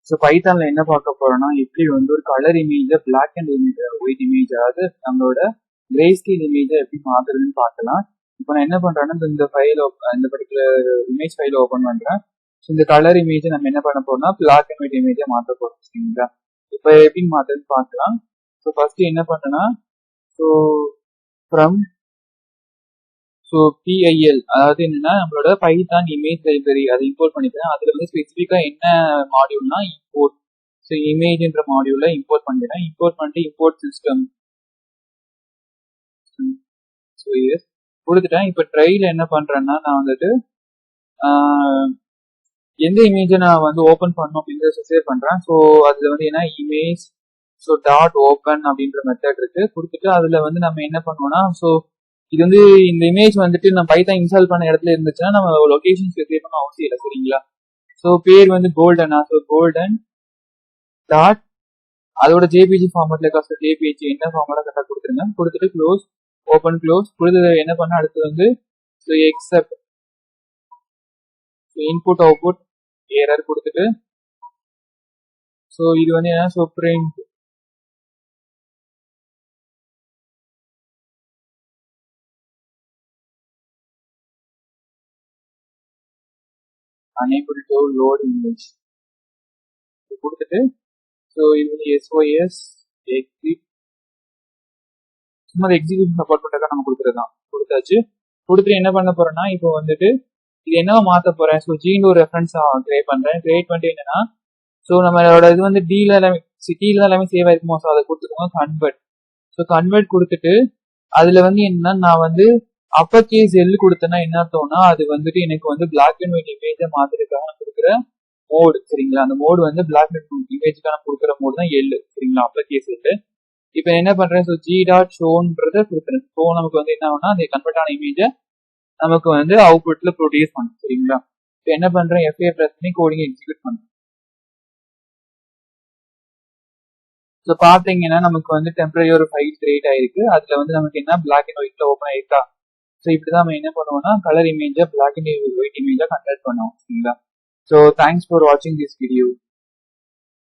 So பைத்தான்ல என்ன பார்க்க போறோம்னா எப்படி வந்து ஒரு கலர் இமேஜை black and image white image அதாவது நம்மளோட கிரே ஸ்கேல் இமேஜை எப்படி மாத்துறதுன்னு பார்க்கலாம். இப்போ நான் என்ன பண்றேன்னா இந்த ஃபைல் இந்த பர்டிகுலர் இமேஜ் ஃபைலை ஓப்பன் பண்றேன். ஸோ இந்த கலர் இமேஜை நம்ம என்ன பண்ண போறோம்னா பிளாக் அண்ட் ஒயிட் இமேஜை மாற்ற போறோம். சரிங்களா? இப்போ எப்படி மாத்துறதுன்னு பார்க்கலாம். ஸோ ஃபர்ஸ்ட் என்ன பண்ணேன்னா ஸோ ஃப்ரம் PIL அதாவது என்னன்னா நம்மளோட பைத்தான் இமேஜ் லைப்ரரி அதை இம்போர்ட் பண்ணிக்கிறேன். அதுல வந்து ஸ்பெசிஃபிக்கா என்ன மாடியூல்னா இம்போர்ட். ஸோ இமேஜ்ன்ற மாடியூல்ல இம்போர்ட் பண்ணிக்கிறேன். இம்போர்ட் பண்ணிட்டு இம்போர்ட் சிஸ்டம் கொடுத்துட்டேன். இப்போ ட்ரைல என்ன பண்றேன்னா நான் வந்துட்டு எந்த இமேஜை நான் வந்து ஓப்பன் பண்ணணும் அப்படின்றத சேவ் பண்றேன். ஸோ அதுல வந்து என்ன இமேஜ் டாட் ஓப்பன் அப்படின்ற மெத்தட் இருக்கு. கொடுத்துட்டு அதுல வந்து நம்ம என்ன பண்ணுவோம்னா இது வந்து இந்த இமேஜ் வந்துட்டு நம்ம பைத்தான் இன்ஸ்டால் பண்ண இடத்துல இருந்துச்சுன்னா நம்ம லொகேஷன் ஸ்பெசிஃபை பண்ண அவசியம் இல்லை. சரிங்களா? ஸோ பேர் வந்து கோல்டனா கோல்டன் டாட் அதோட ஜேபிஜி ஃபார்மேட்ல ஜேபிஜி என்ன ஃபார்மேட்டா கரெக்டாக கொடுத்துருங்க. கொடுத்துட்டு க்ளோஸ் ஓப்பன் க்ளோஸ் கொடுத்து என்ன பண்ண அடுத்து வந்து எக்ஸப்ட் இன்புட் அவுட்புட் எரர் கொடுத்துட்டு இது வந்து என்ன print unable to load image கொடுத்துட்டு இது வந்து SOS exit சும்மா எக்ஸிக்யூஷன் சப்போர்ட் பண்றதுக்காக நம்ம கொடுத்துருதான் கொடுத்தாச்சு. கொடுத்துட்டு என்ன பண்ண போறேன்னா இப்போ வந்துட்டு இது என்னவா மாத்த போறேன். ஜீன் ஒரு ரெஃபரன்ஸ் கிரியேட் பண்றேன். கிரியேட் பண்ணிட்டு என்னன்னா நம்மளோட இது வந்து டீல எல்லாமே சேவ் ஆயிருக்குமோ அதை கொடுத்துக்கோங்க. கன்வெர்ட் கொடுத்துட்டு அதுல வந்து என்னன்னா நான் வந்து அப்பர் கேஸ் எல் கொடுத்தேன்னா என்ன அர்த்தம்னா அது வந்துட்டு எனக்கு வந்து பிளாக் அண்ட் ஒயிட் இமேஜை மாத்திருக்காங்க கொடுக்குற மோடு. சரிங்களா? அந்த மோடு வந்து பிளாக் அண்ட் ஒயிட் இமேஜுக்கான கொடுக்குற மோடு தான் எல். சரிங்களா? Upper case L. இப்போ என்ன பண்றேன் ஜி டாட் ஷோன்றத கொடுக்குறேன். நமக்கு வந்து என்ன ஆகும்னா அந்த கன்வெர்ட் ஆன இமேஜை நமக்கு வந்து அவுட்புட்ல ப்ரொடியூஸ் பண்ணும். சரிங்களா? இப்போ என்ன பண்றேன் FA பிரஸ் பண்ணி கோடிங் எக்ஸிக்யூட் பண்றேன். பாத்தீங்கன்னா நமக்கு வந்து டெம்பரரி ஒரு ஃபைல் கிரியேட் ஆயிருக்கு. அதுல வந்து நமக்கு என்ன பிளாக் அண்ட் ஒயிட்ல ஓப்பன் ஆயிருக்கா. இப்படிதான் நம்ம என்ன பண்ணுவோம்னா கலர் இமேஜை பிளாக் அண்ட் ஒயிட் இமேஜா கன்வெர்ட் பண்ணுவோம். சரிங்களா? தேங்க்ஸ் ஃபார் வாட்சிங் திஸ் வீடியோ.